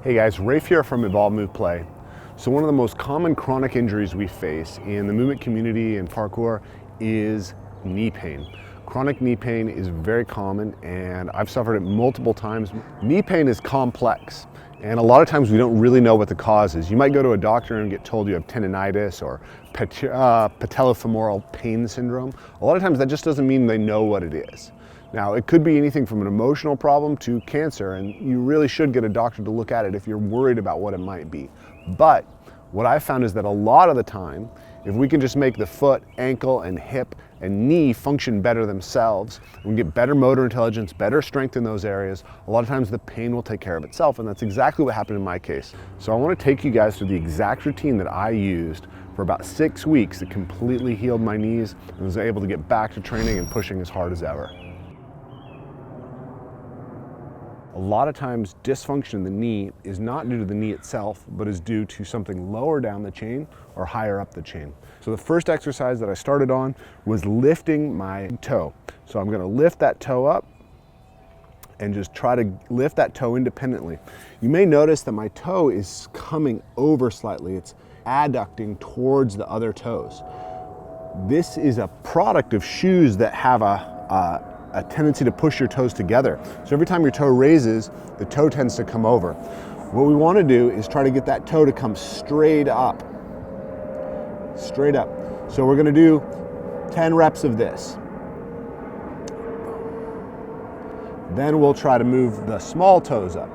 Hey guys, Rafe here from Evolve Move Play. So one of the most common chronic injuries we face in the movement community and parkour is knee pain. Chronic knee pain is very common and I've suffered it multiple times. Knee pain is complex and a lot of times we don't really know what the cause is. You might go to a doctor and get told you have tendinitis or patellofemoral pain syndrome. A lot of times that just doesn't mean they know what it is. Now, it could be anything from an emotional problem to cancer, and you really should get a doctor to look at it if you're worried about what it might be. But what I've found is that a lot of the time, if we can just make the foot, ankle, and hip and knee function better themselves, we can get better motor intelligence, better strength in those areas, a lot of times the pain will take care of itself, and that's exactly what happened in my case. So I want to take you guys through the exact routine that I used for about 6 weeks that completely healed my knees and was able to get back to training and pushing as hard as ever. A lot of times dysfunction in the knee is not due to the knee itself, but is due to something lower down the chain or higher up the chain. So the first exercise that I started on was lifting my toe. So I'm gonna lift that toe up and just try to lift that toe independently. You may notice that my toe is coming over slightly. It's adducting towards the other toes. This is a product of shoes that have a tendency to push your toes together. So every time your toe raises, the toe tends to come over. What we want to do is try to get that toe to come straight up. Straight up. So we're going to do 10 reps of this. Then we'll try to move the small toes up.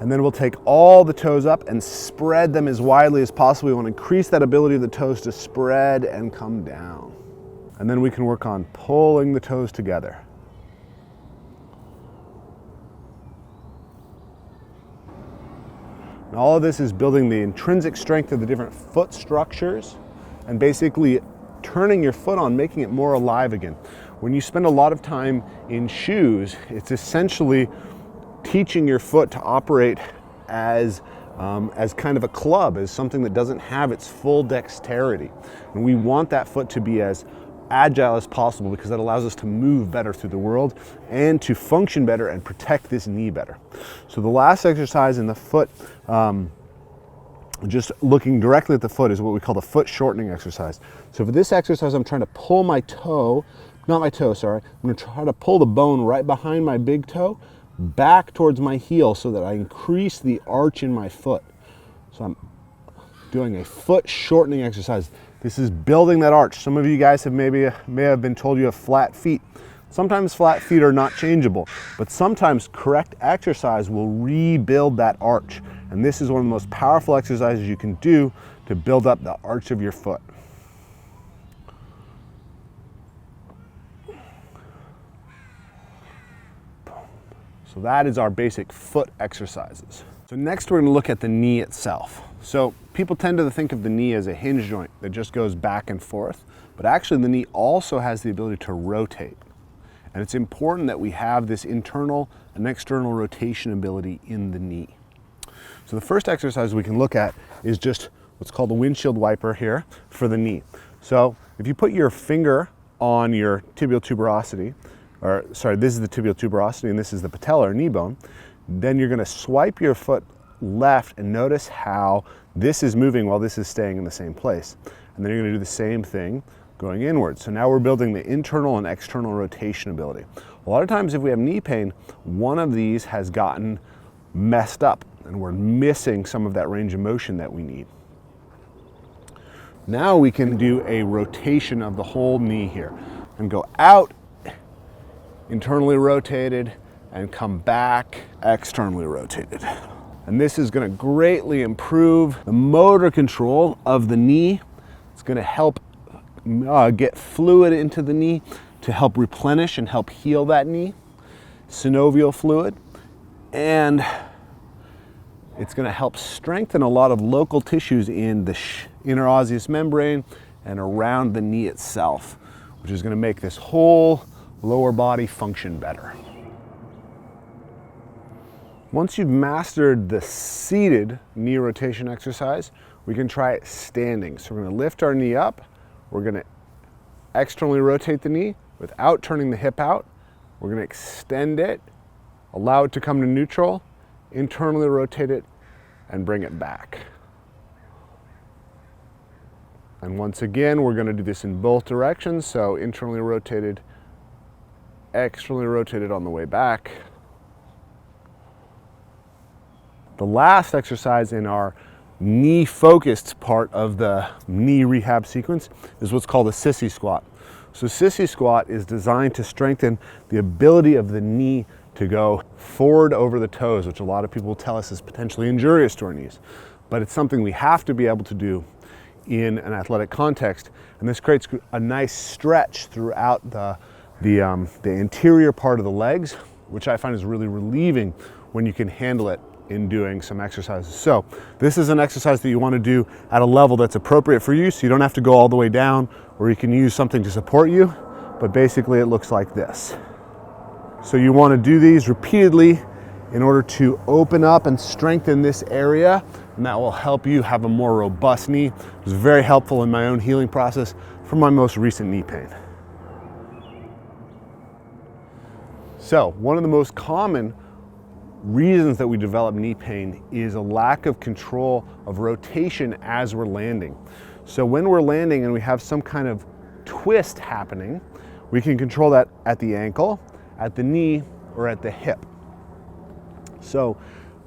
And then we'll take all the toes up and spread them as widely as possible. We want to increase that ability of the toes to spread and come down. And then we can work on pulling the toes together. And all of this is building the intrinsic strength of the different foot structures and basically turning your foot on, making it more alive again. When you spend a lot of time in shoes, it's essentially teaching your foot to operate as kind of a club, as something that doesn't have its full dexterity. And we want that foot to be as agile as possible because that allows us to move better through the world and to function better and protect this knee better. So the last exercise in the foot, just looking directly at the foot, is what we call the foot shortening exercise. So for this exercise, I'm trying to pull my toe, not my toe, sorry. I'm going to try to pull the bone right behind my big toe back towards my heel so that I increase the arch in my foot. So I'm doing a foot shortening exercise. This is building that arch. Some of you guys may have been told you have flat feet. Sometimes flat feet are not changeable, but sometimes correct exercise will rebuild that arch. And this is one of the most powerful exercises you can do to build up the arch of your foot. So that is our basic foot exercises. So next we're going to look at the knee itself. So people tend to think of the knee as a hinge joint that just goes back and forth, but actually the knee also has the ability to rotate. And it's important that we have this internal and external rotation ability in the knee. So the first exercise we can look at is just what's called the windshield wiper here for the knee. So if you put your finger on your tibial tuberosity, or sorry, this is the tibial tuberosity and this is the patellar knee bone, then you're going to swipe your foot left and notice how this is moving while this is staying in the same place. And then you're going to do the same thing going inward. So now we're building the internal and external rotation ability. A lot of times if we have knee pain, one of these has gotten messed up and we're missing some of that range of motion that we need. Now we can do a rotation of the whole knee here and go out, internally rotated, and come back externally rotated. And this is going to greatly improve the motor control of the knee. It's going to help get fluid into the knee to help replenish and help heal that knee, synovial fluid, and it's going to help strengthen a lot of local tissues in the interosseous membrane and around the knee itself, which is going to make this whole lower body function better. Once you've mastered the seated knee rotation exercise, we can try it standing. So we're going to lift our knee up, we're going to externally rotate the knee without turning the hip out. We're going to extend it Allow it to come to neutral, internally rotate it, and bring it back. And once again, we're going to do this in both directions. So internally rotated, externally rotated on the way back. The last exercise in our knee-focused part of the knee rehab sequence is what's called a sissy squat. So sissy squat is designed to strengthen the ability of the knee to go forward over the toes, which a lot of people will tell us is potentially injurious to our knees. But it's something we have to be able to do in an athletic context, and this creates a nice stretch throughout the interior part of the legs, which I find is really relieving when you can handle it in doing some exercises. So this is an exercise that you want to do at a level that's appropriate for you, so you don't have to go all the way down, or you can use something to support you, but basically it looks like this. So you want to do these repeatedly in order to open up and strengthen this area, and that will help you have a more robust knee. It was very helpful in my own healing process for my most recent knee pain. So one of the most common reasons that we develop knee pain is a lack of control of rotation as we're landing. So when we're landing and we have some kind of twist happening, we can control that at the ankle, at the knee, or at the hip. So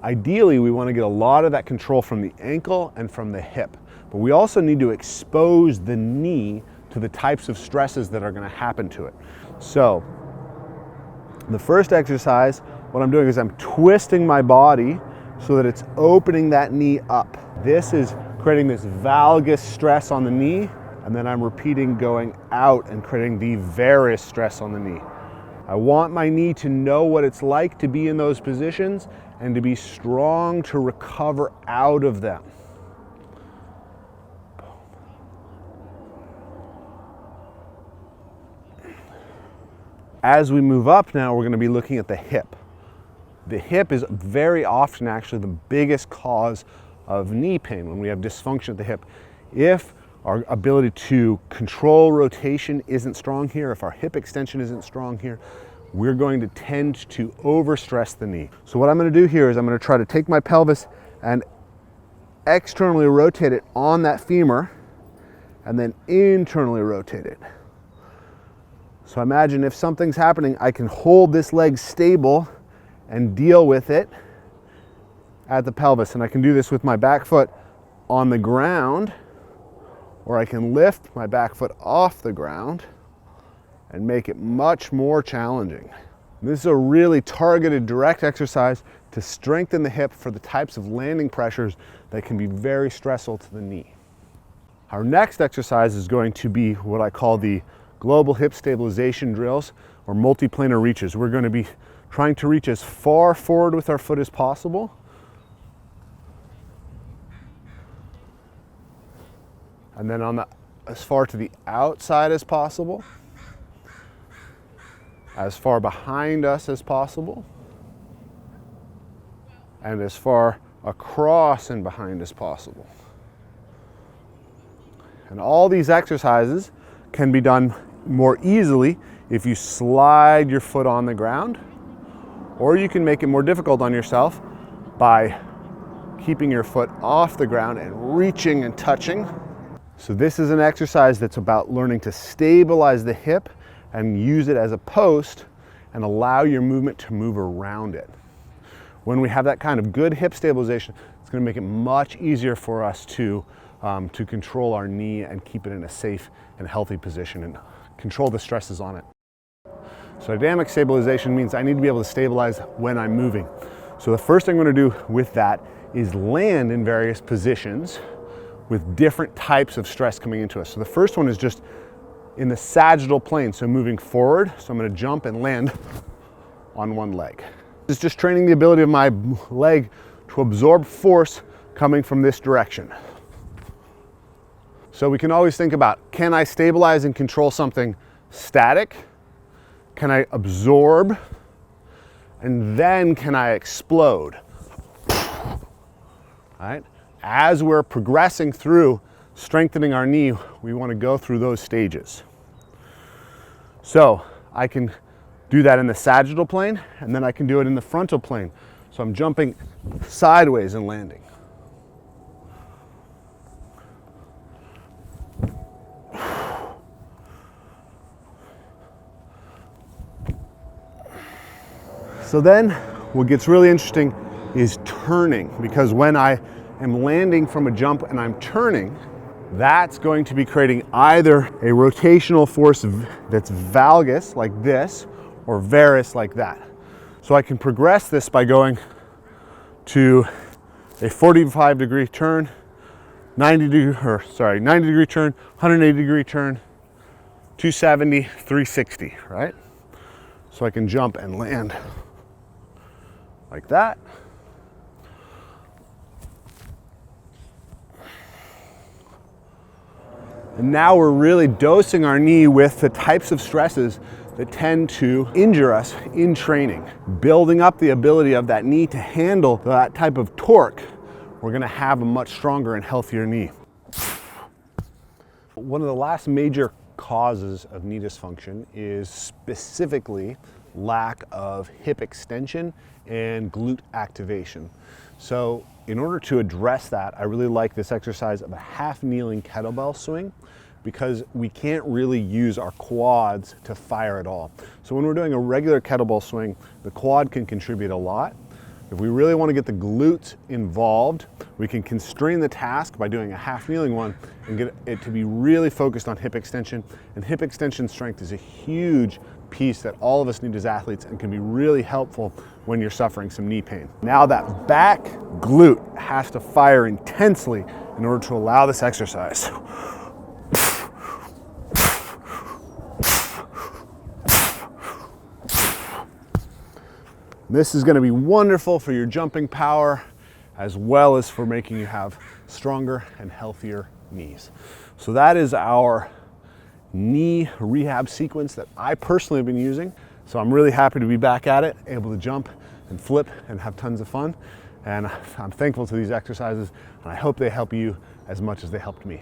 ideally, we want to get a lot of that control from the ankle and from the hip, but we also need to expose the knee to the types of stresses that are going to happen to it. So the first exercise, what I'm doing is I'm twisting my body so that it's opening that knee up. This is creating this valgus stress on the knee, and then I'm repeating going out and creating the varus stress on the knee. I want my knee to know what it's like to be in those positions and to be strong to recover out of them. As we move up now, we're going to be looking at the hip. The hip is very often actually the biggest cause of knee pain when we have dysfunction at the hip. If our ability to control rotation isn't strong here, if our hip extension isn't strong here, we're going to tend to overstress the knee. So what I'm going to do here is I'm going to try to take my pelvis and externally rotate it on that femur and then internally rotate it. So imagine if something's happening, I can hold this leg stable and deal with it at the pelvis. And I can do this with my back foot on the ground, or I can lift my back foot off the ground and make it much more challenging. This is a really targeted, direct exercise to strengthen the hip for the types of landing pressures that can be very stressful to the knee. Our next exercise is going to be what I call the global hip stabilization drills, or multiplanar reaches. We're going to be trying to reach as far forward with our foot as possible, and then as far to the outside as possible, as far behind us as possible, and as far across and behind as possible. And all these exercises can be done more easily if you slide your foot on the ground, or you can make it more difficult on yourself by keeping your foot off the ground and reaching and touching. So this is an exercise that's about learning to stabilize the hip and use it as a post and allow your movement to move around it. When we have that kind of good hip stabilization, it's going to make it much easier for us to control our knee and keep it in a safe and healthy position and control the stresses on it. So dynamic stabilization means I need to be able to stabilize when I'm moving. So the first thing I'm going to do with that is land in various positions with different types of stress coming into us. So the first one is just in the sagittal plane, so moving forward. So I'm going to jump and land on one leg. It's just training the ability of my leg to absorb force coming from this direction. So we can always think about, can I stabilize and control something static? Can I absorb? And then can I explode? All right? As we're progressing through strengthening our knee, we want to go through those stages. So I can do that in the sagittal plane, and then I can do it in the frontal plane. So I'm jumping sideways and landing. So then what gets really interesting is turning, because when I am landing from a jump and I'm turning, that's going to be creating either a rotational force that's valgus like this or varus like that. So I can progress this by going to a 45-degree turn, 90-degree turn, 180-degree turn, 270, 360, right? So I can jump and land like that. And now we're really dosing our knee with the types of stresses that tend to injure us in training. Building up the ability of that knee to handle that type of torque, we're gonna have a much stronger and healthier knee. One of the last major causes of knee dysfunction is specifically lack of hip extension and glute activation. So in order to address that, I really like this exercise of a half kneeling kettlebell swing, because we can't really use our quads to fire at all. So when we're doing a regular kettlebell swing, the quad can contribute a lot. If we really want to get the glutes involved, we can constrain the task by doing a half kneeling one and get it to be really focused on hip extension. And hip extension strength is a huge piece that all of us need as athletes and can be really helpful when you're suffering some knee pain. Now that back glute has to fire intensely in order to allow this exercise. This is going to be wonderful for your jumping power, as well as for making you have stronger and healthier knees. So that is our knee rehab sequence that I personally have been using. So I'm really happy to be back at it, able to jump and flip and have tons of fun. And I'm thankful to these exercises, and I hope they help you as much as they helped me.